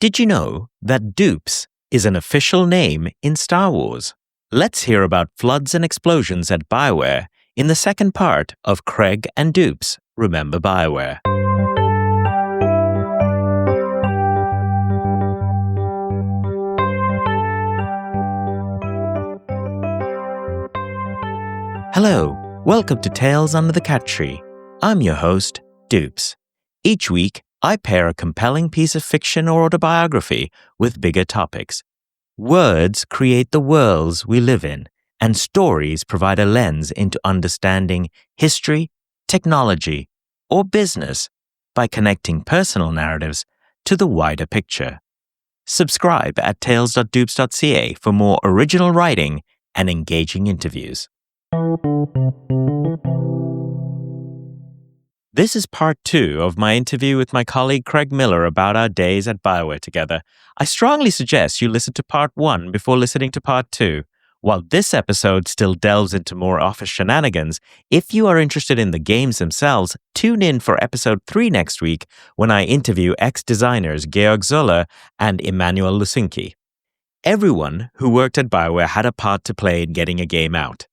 Did you know that Dups is an official name in Star Wars? Let's hear about floods and explosions at BioWare in the second part of Craig and Dups Remember BioWare. Hello, welcome to Tales Under the Cat Tree. I'm your host, Dups. Each week, I pair a compelling piece of fiction or autobiography with bigger topics. Words create the worlds we live in, and stories provide a lens into understanding history, technology, or business by connecting personal narratives to the wider picture. Subscribe at tales.dups.ca for more original writing and engaging interviews. This is part 2 of my interview with my colleague Craig Miller about our days at BioWare together. I strongly suggest you listen to part 1 before listening to part 2. While this episode still delves into more office shenanigans, if you are interested in the games themselves, tune in for episode 3 next week when I interview ex-designers Georg Zoller and Emanuel Lusinki. Everyone who worked at BioWare had a part to play in getting a game out.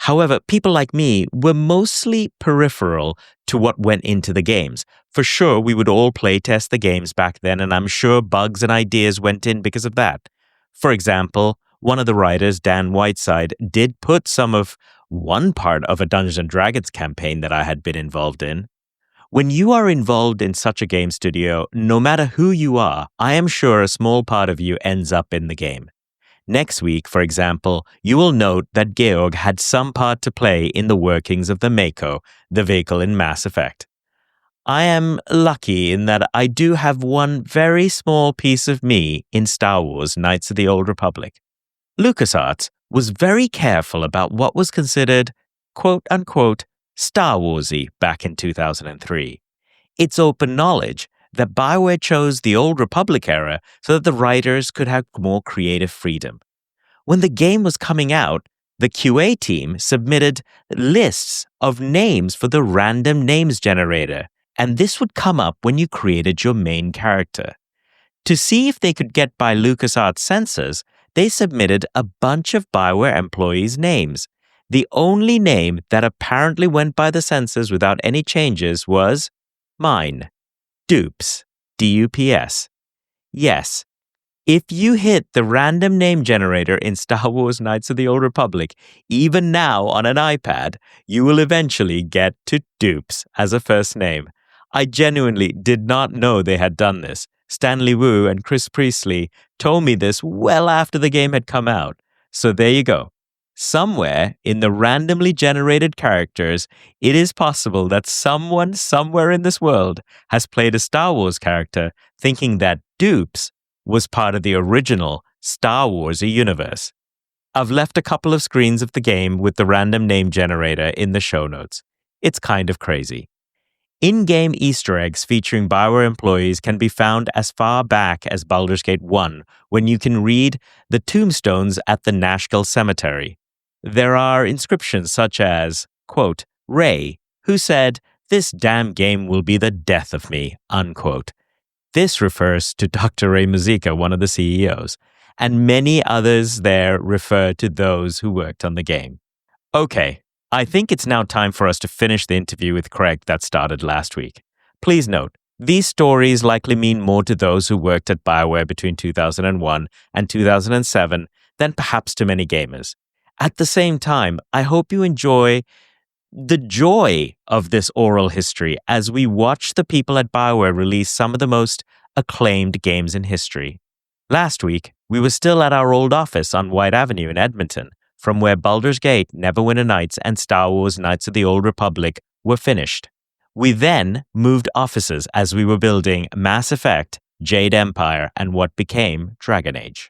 However, people like me were mostly peripheral to what went into the games. For sure, we would all play test the games back then, and I'm sure bugs and ideas went in because of that. For example, one of the writers, Dan Whiteside, did put some of one part of a Dungeons & Dragons campaign that I had been involved in. When you are involved in such a game studio, no matter who you are, I am sure a small part of you ends up in the game. Next week, for example, you will note that Georg had some part to play in the workings of the Mako, the vehicle in Mass Effect. I am lucky in that I do have one very small piece of me in Star Wars Knights of the Old Republic. LucasArts was very careful about what was considered, quote-unquote, Star Warsy back in 2003. It's open knowledge that BioWare chose the Old Republic era so that the writers could have more creative freedom. When the game was coming out, the QA team submitted lists of names for the random names generator, and this would come up when you created your main character. To see if they could get by LucasArts censors, they submitted a bunch of BioWare employees' names. The only name that apparently went by the censors without any changes was mine. Dups, D-U-P-S. Yes, if you hit the random name generator in Star Wars Knights of the Old Republic, even now on an iPad, you will eventually get to Dups as a first name. I genuinely did not know they had done this. Stanley Wu and Chris Priestley told me this well after the game had come out. So there you go. Somewhere in the randomly generated characters, it is possible that someone somewhere in this world has played a Star Wars character thinking that Dups was part of the original Star Wars universe. I've left a couple of screens of the game with the random name generator in the show notes. It's kind of crazy. In-game Easter eggs featuring BioWare employees can be found as far back as Baldur's Gate 1, when you can read the tombstones at the Nashkel Cemetery. There are inscriptions such as, quote, Ray, who said, "This damn game will be the death of me," unquote. This refers to Dr. Ray Muzica, one of the CEOs, and many others there refer to those who worked on the game. Okay, I think it's now time for us to finish the interview with Craig that started last week. Please note, these stories likely mean more to those who worked at BioWare between 2001 and 2007 than perhaps to many gamers. At the same time, I hope you enjoy the joy of this oral history as we watch the people at BioWare release some of the most acclaimed games in history. Last week, we were still at our old office on White Avenue in Edmonton, from where Baldur's Gate, Neverwinter Nights, and Star Wars Knights of the Old Republic were finished. We then moved offices as we were building Mass Effect, Jade Empire, and what became Dragon Age.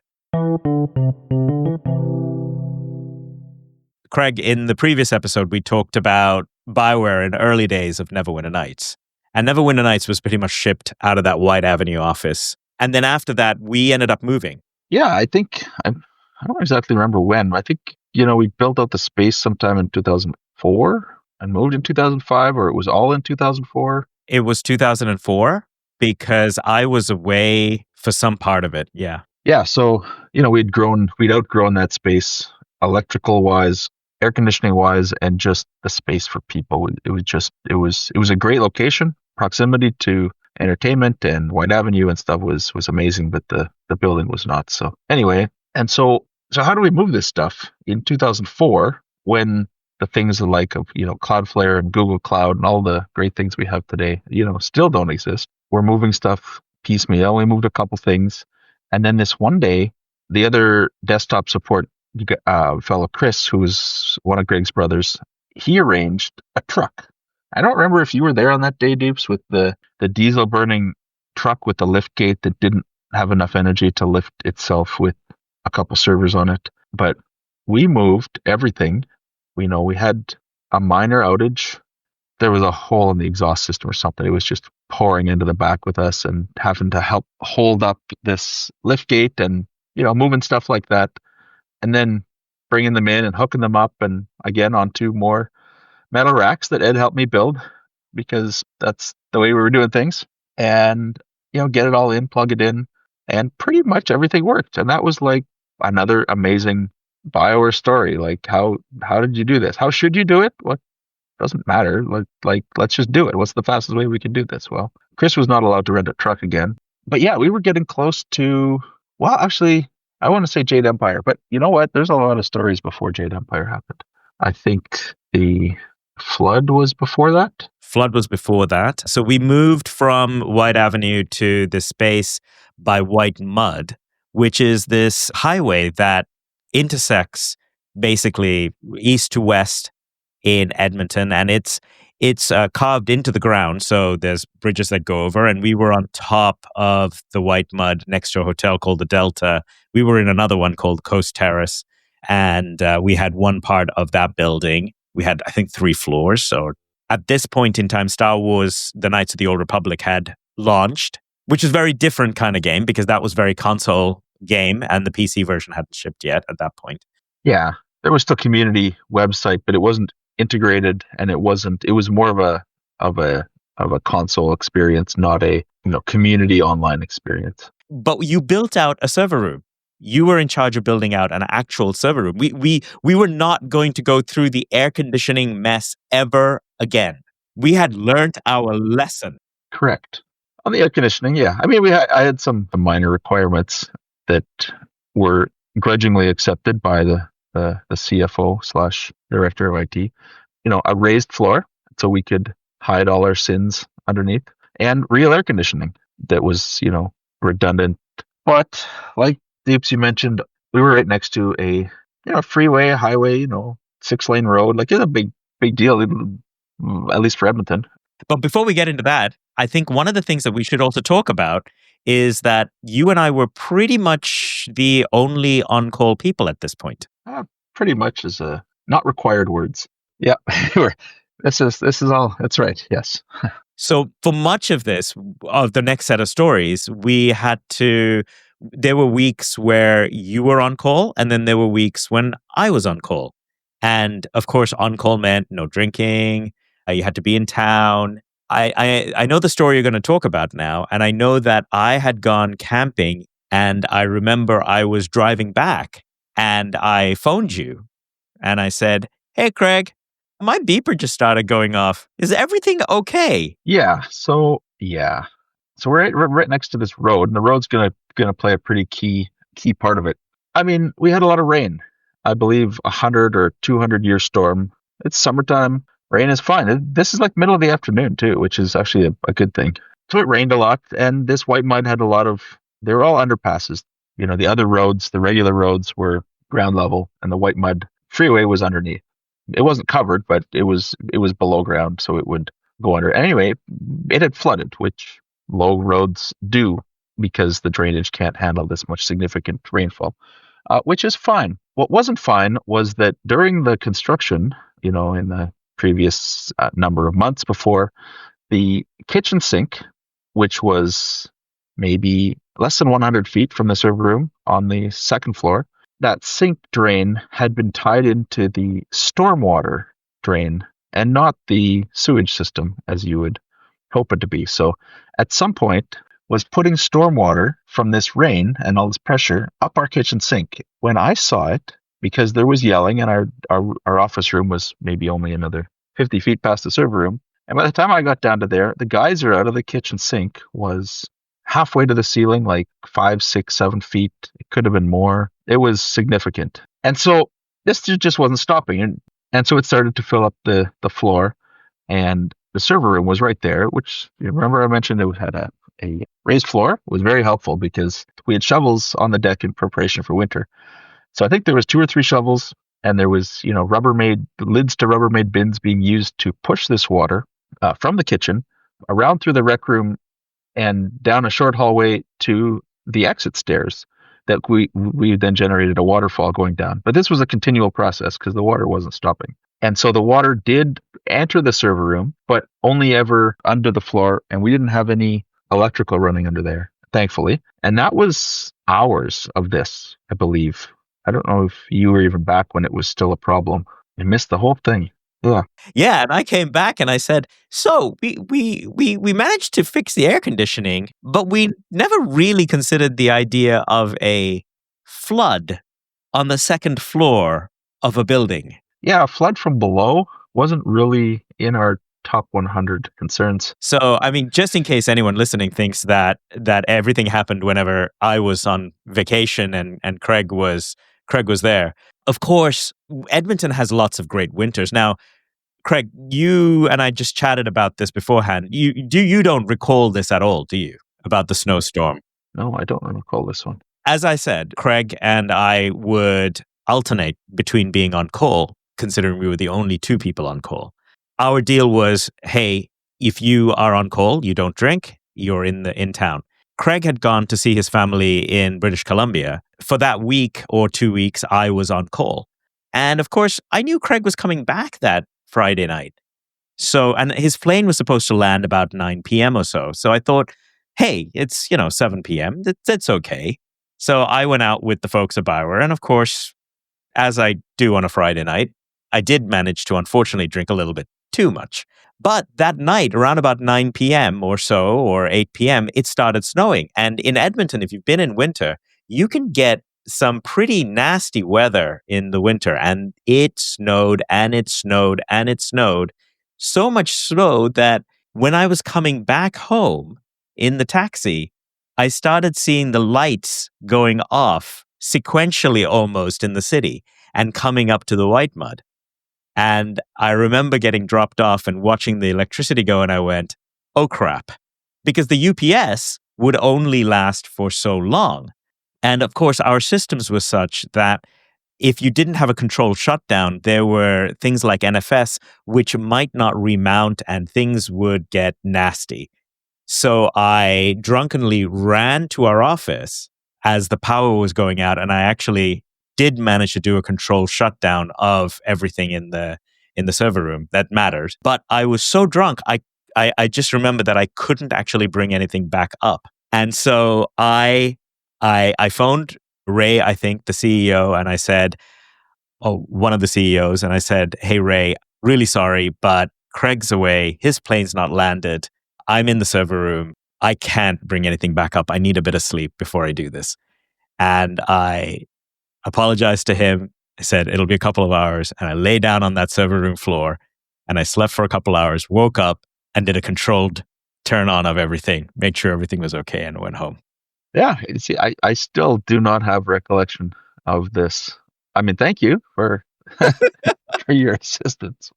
Craig, in the previous episode, we talked about BioWare in early days of Neverwinter Nights. And Neverwinter Nights was pretty much shipped out of that White Avenue office. And then after that, we ended up moving. Yeah, I don't exactly remember when. I think, we built out the space sometime in 2004 and moved in 2005, or it was all in 2004. It was 2004 because I was away for some part of it. Yeah. Yeah, so we'd outgrown that space, electrical wise, air conditioning wise, and just the space for people. It was a great location. Proximity to entertainment and White Avenue and stuff was amazing, but the building was not. So anyway, and so how do we move this stuff in 2004 when the things like Cloudflare and Google Cloud and all the great things we have today, still don't exist. We're moving stuff piecemeal. We moved a couple things. And then this one day, the other desktop support fellow, Chris, who was one of Greg's brothers, he arranged a truck. I don't remember if you were there on that day, Dupes, with the diesel burning truck with the lift gate that didn't have enough energy to lift itself with a couple servers on it. But we moved everything. We had a minor outage. There was a hole in the exhaust system or something. It was just pouring into the back with us and having to help hold up this lift gate and, moving stuff like that. And then bringing them in and hooking them up and again onto more metal racks that Ed helped me build because that's the way we were doing things. And, get it all in, plug it in, and pretty much everything worked. And that was like another amazing BioWare story. Like, how did you do this? How should you do it? What? Doesn't matter. Like, let's just do it. What's the fastest way we can do this? Well, Chris was not allowed to rent a truck again. But yeah, we were getting close to, well, actually, I want to say Jade Empire. But you know what? There's a lot of stories before Jade Empire happened. I think the flood was before that. Flood was before that. So we moved from White Avenue to the space by White Mud, which is this highway that intersects basically east to west in Edmonton, and it's carved into the ground, so there's bridges that go over, and we were on top of the White Mud next to a hotel called the Delta. We were in another one called Coast Terrace, and we had one part of that building. We had, I think, 3 floors. So at this point in time, Star Wars: The Knights of the Old Republic had launched, which is a very different kind of game because that was very console game, and the PC version hadn't shipped yet at that point. Yeah, there was still community website, but it wasn't integrated, and it was more of a console experience, not a community online experience. But you built out a server room. You were in charge of building out an actual server room. We were not going to go through the air conditioning mess ever again. We had learned our lesson. Correct. On the air conditioning, yeah. I mean, I had some minor requirements that were grudgingly accepted by the CFO / director of IT, a raised floor so we could hide all our sins underneath, and real air conditioning that was, redundant. But like Deeps, you mentioned, we were right next to a, freeway, a highway, 6-lane road. Like, it's a big deal, at least for Edmonton. But before we get into that, I think one of the things that we should also talk about is that you and I were pretty much the only on-call people at this point. Pretty much is not required words. Yeah, this is all. That's right. Yes. So for much of the next set of stories, there were weeks where you were on call, and then there were weeks when I was on call. And of course, on call meant no drinking. You had to be in town. I know the story you're going to talk about now, and I know that I had gone camping, and I remember I was driving back, and I phoned you, and I said, "Hey, Craig, my beeper just started going off. Is everything okay?" Yeah. So we're right next to this road, and the road's gonna play a pretty key part of it. I mean, we had a lot of rain. I believe 100 or 200 year storm. It's summertime. Rain is fine. This is like middle of the afternoon too, which is actually a good thing. So it rained a lot, and this White Mud had they were all underpasses. The other roads, the regular roads, were ground level, and the White Mud freeway was underneath. It wasn't covered, but it was below ground, so it would go under. Anyway, it had flooded, which low roads do because the drainage can't handle this much significant rainfall, which is fine. What wasn't fine was that during the construction, in the previous number of months before, the kitchen sink, which was maybe less than 100 feet from the server room on the second floor, that sink drain had been tied into the stormwater drain and not the sewage system as you would hope it to be. So at some point, was putting stormwater from this rain and all this pressure up our kitchen sink. When I saw it, because there was yelling and our office room was maybe only another 50 feet past the server room. And by the time I got down to there, the geyser out of the kitchen sink was halfway to the ceiling, like 5, 6, 7 feet. It could have been more. It was significant. And so this just wasn't stopping. And so it started to fill up the floor. And the server room was right there, which, you remember I mentioned it had a raised floor. It was very helpful because we had shovels on the deck in preparation for winter. So I think there was 2 or 3 shovels, and there was, Rubbermaid lids to Rubbermaid bins being used to push this water from the kitchen around through the rec room and down a short hallway to the exit stairs that we then generated a waterfall going down. But this was a continual process because the water wasn't stopping. And so the water did enter the server room, but only ever under the floor, and we didn't have any electrical running under there, thankfully. And that was hours of this, I believe. I don't know if you were even back when it was still a problem. I missed the whole thing. Yeah. Yeah, and I came back and I said, so we managed to fix the air conditioning, but we never really considered the idea of a flood on the second floor of a building. Yeah, a flood from below wasn't really in our top 100 concerns. So, I mean, just in case anyone listening thinks that everything happened whenever I was on vacation and Craig was there. Of course, Edmonton has lots of great winters. Now, Craig, you and I just chatted about this beforehand. You don't recall this at all, do you? About the snowstorm? No, I don't recall this one. As I said, Craig and I would alternate between being on call, considering we were the only 2 people on call. Our deal was, hey, if you are on call, you don't drink, you're in town. Craig had gone to see his family in British Columbia. For that week or 2 weeks, I was on call. And of course, I knew Craig was coming back that Friday night. So, and his plane was supposed to land about 9 p.m. or so. So I thought, hey, it's, 7 p.m. That's okay. So I went out with the folks at BioWare. And of course, as I do on a Friday night, I did manage to unfortunately drink a little bit too much. But that night, around about 9 p.m. or so, or 8 p.m., it started snowing. And in Edmonton, if you've been in winter, you can get some pretty nasty weather in the winter. And it snowed and it snowed and it snowed. So much snow that when I was coming back home in the taxi, I started seeing the lights going off sequentially almost in the city and coming up to the white mud. And I remember getting dropped off and watching the electricity go, and I went, oh crap. Because the UPS would only last for so long. And of course, our systems were such that if you didn't have a controlled shutdown, there were things like NFS, which might not remount and things would get nasty. So I drunkenly ran to our office as the power was going out, and I actually did manage to do a controlled shutdown of everything in the server room that mattered. But I was so drunk, I just remember that I couldn't actually bring anything back up. And so I phoned Ray, I think, the CEO, and I said, one of the CEOs, and I said, hey, Ray, really sorry, but Craig's away. His plane's not landed. I'm in the server room. I can't bring anything back up. I need a bit of sleep before I do this. And I apologized to him. I said, it'll be a couple of hours. And I lay down on that server room floor and I slept for a couple hours, woke up and did a controlled turn on of everything, made sure everything was okay, and went home. Yeah, see, I still do not have recollection of this. I mean, thank you for for your assistance,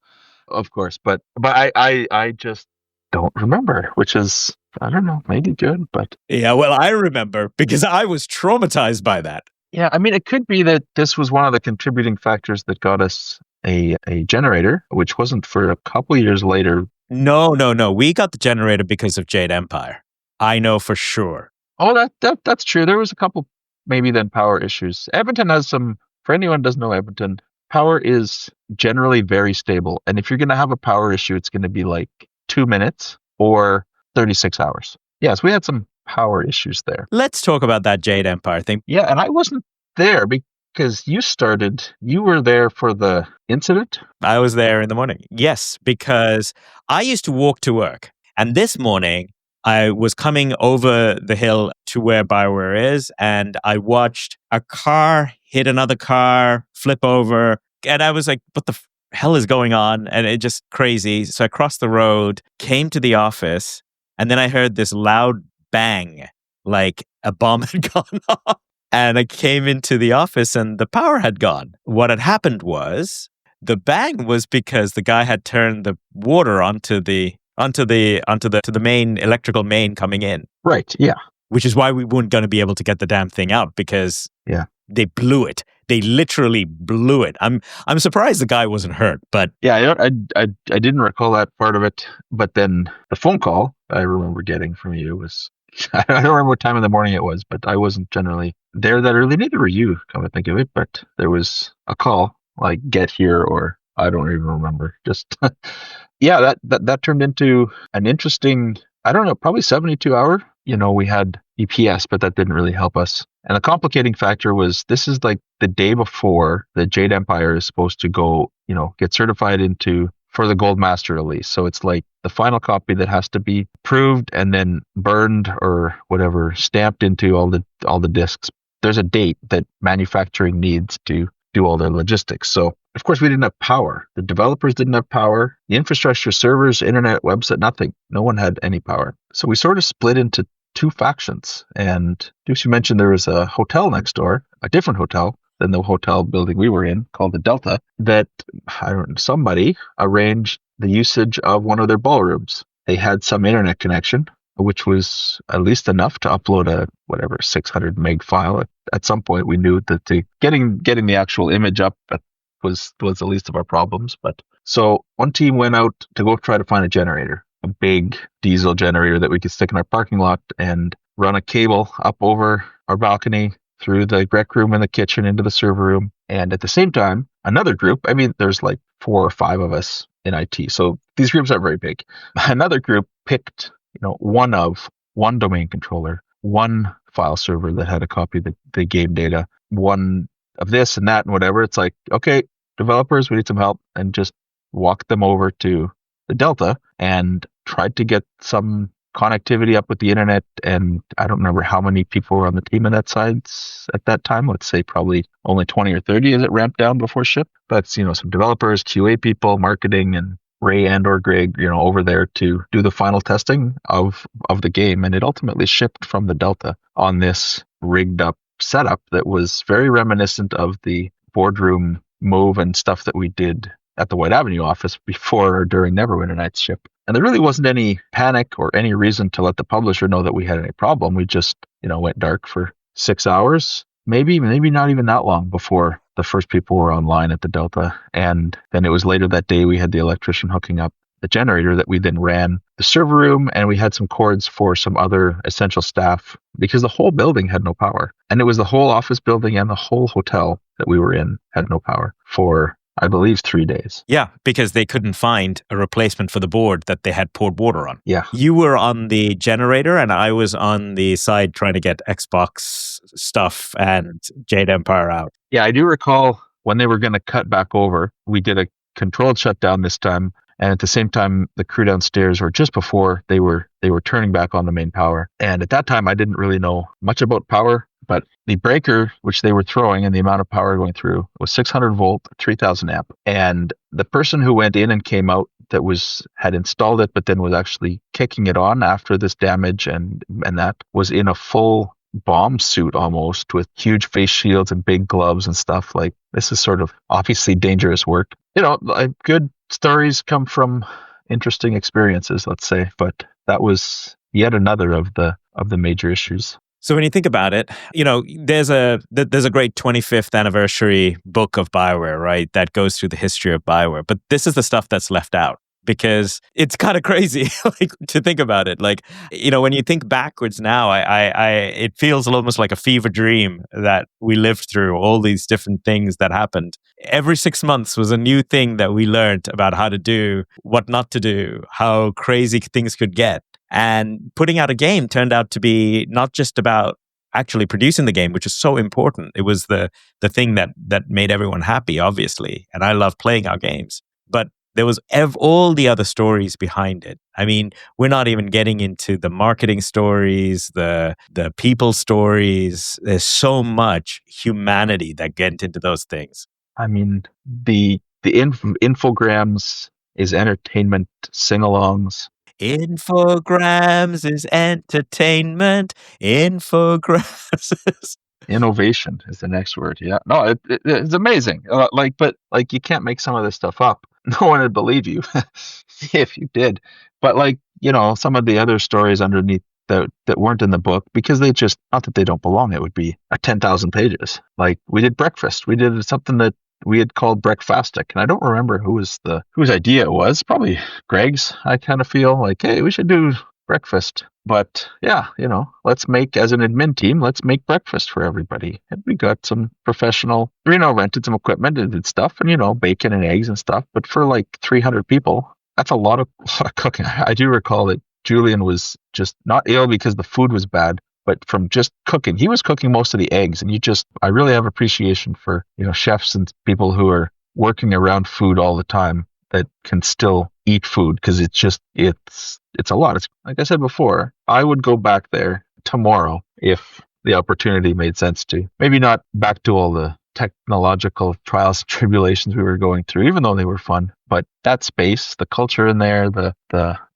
of course, but I just don't remember, which is, I don't know, maybe good, but yeah, well, I remember because I was traumatized by that. Yeah, I mean, it could be that this was one of the contributing factors that got us a generator, which wasn't for a couple years later. No. We got the generator because of Jade Empire. I know for sure. Oh, that's true. There was a couple, maybe then power issues. Edmonton has some, for anyone who doesn't know Edmonton, power is generally very stable. And if you're going to have a power issue, it's going to be like 2 minutes or 36 hours. Yes, we had some power issues there. Let's talk about that Jade Empire thing. Yeah, and I wasn't there because you were there for the incident? I was there in the morning. Yes, because I used to walk to work. And this morning, I was coming over the hill to where BioWare is, and I watched a car hit another car, flip over, and I was like, what the hell is going on? And it just crazy. So I crossed the road, came to the office, and then I heard this loud bang, like a bomb had gone off. And I came into the office and the power had gone. What had happened was the bang was because the guy had turned the water onto the main electrical main coming in. Right. Yeah. Which is why we weren't going to be able to get the damn thing out because they blew it. They literally blew it. I'm surprised the guy wasn't hurt, but yeah, I didn't recall that part of it. But then the phone call I remember getting from you was I don't remember what time in the morning it was, but I wasn't generally there that early. Neither were you, come to think of it. But there was a call like get here, or I don't even remember. Just yeah, that turned into an interesting, I don't know, probably 72 hour. We had EPS, but that didn't really help us. And the complicating factor was this is like the day before the Jade Empire is supposed to go, get certified for the Gold Master release. So it's like the final copy that has to be approved and then burned or whatever, stamped into all the discs. There's a date that manufacturing needs to do all their logistics. So of course we didn't have power. The developers didn't have power. The infrastructure, servers, internet, website, nothing. No one had any power. So we sort of split into two factions. And Dups, you mentioned there was a hotel next door, a different hotel than the hotel building we were in called the Delta, that somebody arranged the usage of one of their ballrooms. They had some internet connection, which was at least enough to upload a 600 meg file. At some point, we knew that getting the actual image up was the least of our problems. But so one team went out to go try to find a generator, a big diesel generator that we could stick in our parking lot and run a cable up over our balcony through the rec room and the kitchen into the server room. And at the same time, another group, there's like 4 or 5 of us in IT. So these groups are very big. Another group picked, one domain controller, one file server that had a copy of the game data, one of this and that and whatever. It's like, okay, developers, we need some help, and just walked them over to the Delta and tried to get some connectivity up with the internet. And I don't remember how many people were on the team on that side at that time. Let's say probably only 20 or 30 as it ramped down before ship. But some developers, QA people, marketing, and Ray and or Greg, over there to do the final testing of the game. And it ultimately shipped from the Delta on this rigged up setup that was very reminiscent of the boardroom move and stuff that we did at the White Avenue office before or during Neverwinter Nights ship. And there really wasn't any panic or any reason to let the publisher know that we had any problem. We just, went dark for 6 hours, maybe not even that long before the first people were online at the Delta. And then it was later that day we had the electrician hooking up the generator that we then ran the server room, and we had some cords for some other essential staff because the whole building had no power. And it was the whole office building and the whole hotel that we were in had no power for, I believe, 3 days. Yeah, because they couldn't find a replacement for the board that they had poured water on. Yeah. You were on the generator and I was on the side trying to get Xbox stuff and Jade Empire out. Yeah, I do recall when they were going to cut back over, we did a controlled shutdown this time. And at the same time, the crew downstairs, or just before, they were turning back on the main power. And at that time, I didn't really know much about power, but the breaker, which they were throwing and the amount of power going through was 600 volt, 3000 amp. And the person who went in and came out that had installed it, but then was actually kicking it on after this damage and that was in a full bomb suit almost, with huge face shields and big gloves and stuff. Like, this is sort of obviously dangerous work. Good stories come from interesting experiences, let's say, but that was yet another of the major issues. So when you think about it, there's a great 25th anniversary book of BioWare, right, that goes through the history of BioWare. But this is the stuff that's left out because it's kind of crazy to think about it. When you think backwards now, it feels almost like a fever dream that we lived through, all these different things that happened. Every 6 months was a new thing that we learned about how to do, what not to do, how crazy things could get. And putting out a game turned out to be not just about actually producing the game, which is so important. It was the thing that made everyone happy, obviously. And I love playing our games. But There was all the other stories behind it. I mean, we're not even getting into the marketing stories, the people stories. There's so much humanity that get into those things. I mean, the Infograms is entertainment sing-alongs. Infograms is entertainment. Infograms. Innovation is the next word. Yeah, no, it's amazing. But you can't make some of this stuff up. No one would believe you if you did. But some of the other stories underneath that weren't in the book, because they just, not that they don't belong, it would be 10,000 pages. Like, we did breakfast. We did something that we had called Breakfastic, and I don't remember whose idea it was. Probably Greg's. I kind of feel like, hey, we should do breakfast. But yeah, let's make, as an admin team, let's make breakfast for everybody. And we got some professional, rented some equipment and did stuff, and bacon and eggs and stuff. But for 300 people, that's a lot of cooking. I do recall that Julian was just not ill because the food was bad, but from just cooking. He was cooking most of the eggs, and I really have appreciation for, chefs and people who are working around food all the time that can still eat food, because it's a lot. It's, like I said before, I would go back there tomorrow if the opportunity made sense to. Maybe not back to all the technological trials and tribulations we were going through, even though they were fun. But that space, the culture in there,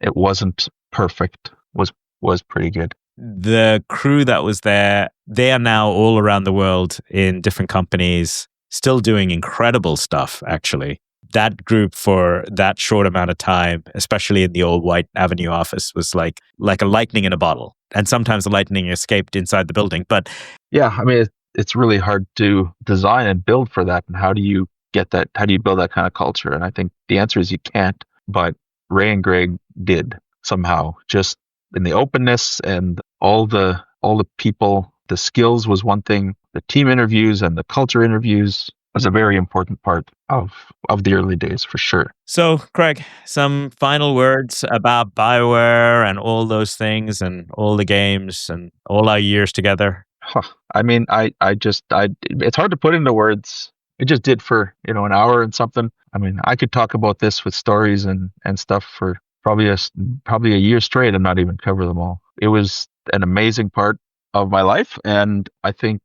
it wasn't perfect, was pretty good. The crew that was there, they are now all around the world in different companies, still doing incredible stuff, actually. That group, for that short amount of time, especially in the old White Avenue office, was like a lightning in a bottle. And sometimes the lightning escaped inside the building. But yeah, I mean, it's really hard to design and build for that. And how do you get that? How do you build that kind of culture? And I think the answer is you can't. But Ray and Greg did somehow, just in the openness and all the people. The skills was one thing. The team interviews and the culture interviews was a very important part of the early days, for sure. So, Craig, some final words about BioWare and all those things and all the games and all our years together? I mean, it's hard to put into words. It just did for, an hour and something. I mean, I could talk about this with stories and stuff for probably a year straight and not even cover them all. It was an amazing part of my life, and I think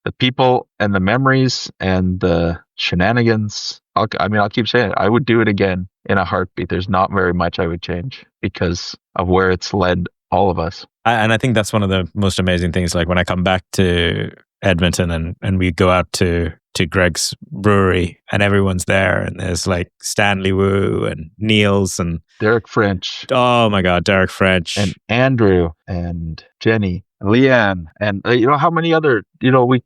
the people and the memories and the shenanigans, I'll keep saying it. I would do it again in a heartbeat. There's not very much I would change because of where it's led all of us. And I think that's one of the most amazing things. Like when I come back to Edmonton and we go out to Greg's brewery and everyone's there, and there's like Stanley Wu and Niels and Derek French. Oh my God, Derek French. And Andrew and Jenny. Leanne, and how many other, we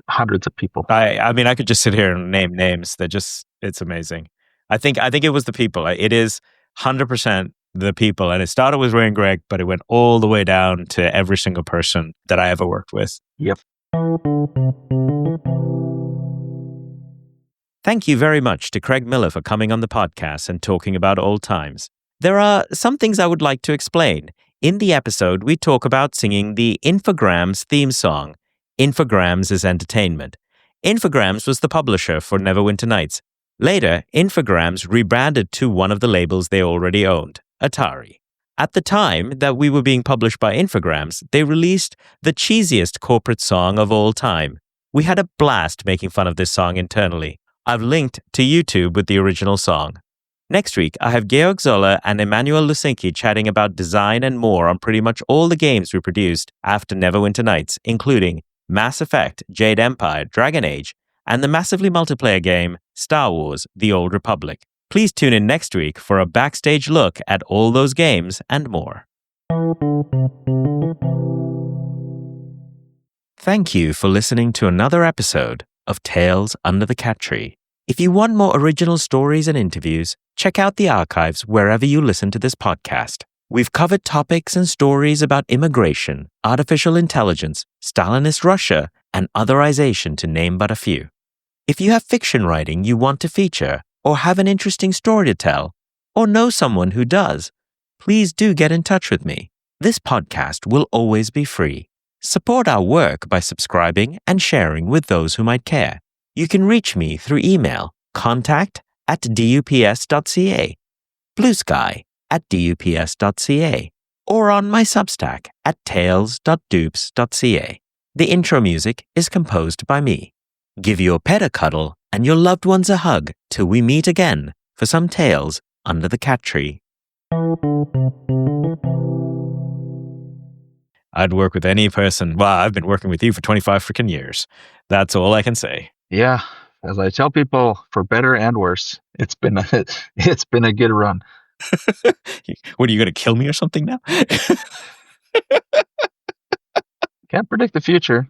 hundreds of people. I mean, I could just sit here and name names. It's amazing. I think it was the people. It is 100% the people. And it started with Ray and Greg, but it went all the way down to every single person that I ever worked with. Yep. Thank you very much to Craig Miller for coming on the podcast and talking about old times. There are some things I would like to explain. In the episode, we talk about singing the Infogrammes theme song. Infogrammes is entertainment. Infogrammes was the publisher for Neverwinter Nights. Later, Infogrammes rebranded to one of the labels they already owned, Atari. At the time that we were being published by Infogrammes, they released the cheesiest corporate song of all time. We had a blast making fun of this song internally. I've linked to YouTube with the original song. Next week, I have Georg Zoller and Emmanuel Lusinki chatting about design and more on pretty much all the games we produced after Neverwinter Nights, including Mass Effect, Jade Empire, Dragon Age, and the massively multiplayer game Star Wars: The Old Republic. Please tune in next week for a backstage look at all those games and more. Thank you for listening to another episode of Tales Under the Cat Tree. If you want more original stories and interviews, check out the archives wherever you listen to this podcast. We've covered topics and stories about immigration, artificial intelligence, Stalinist Russia, and otherization, to name but a few. If you have fiction writing you want to feature, or have an interesting story to tell, or know someone who does, please do get in touch with me. This podcast will always be free. Support our work by subscribing and sharing with those who might care. You can reach me through email, at dups.ca, Blue Sky at dups.ca, or on my Substack at tales.dupes.ca. The intro music is composed by me. Give your pet a cuddle and your loved ones a hug till we meet again for some tales under the cat tree. I'd work with any person. Well, I've been working with you for 25 freaking years. That's all I can say. Yeah, as I tell people, for better and worse, it's been a good run. What, are you going to kill me or something now? Can't predict the future.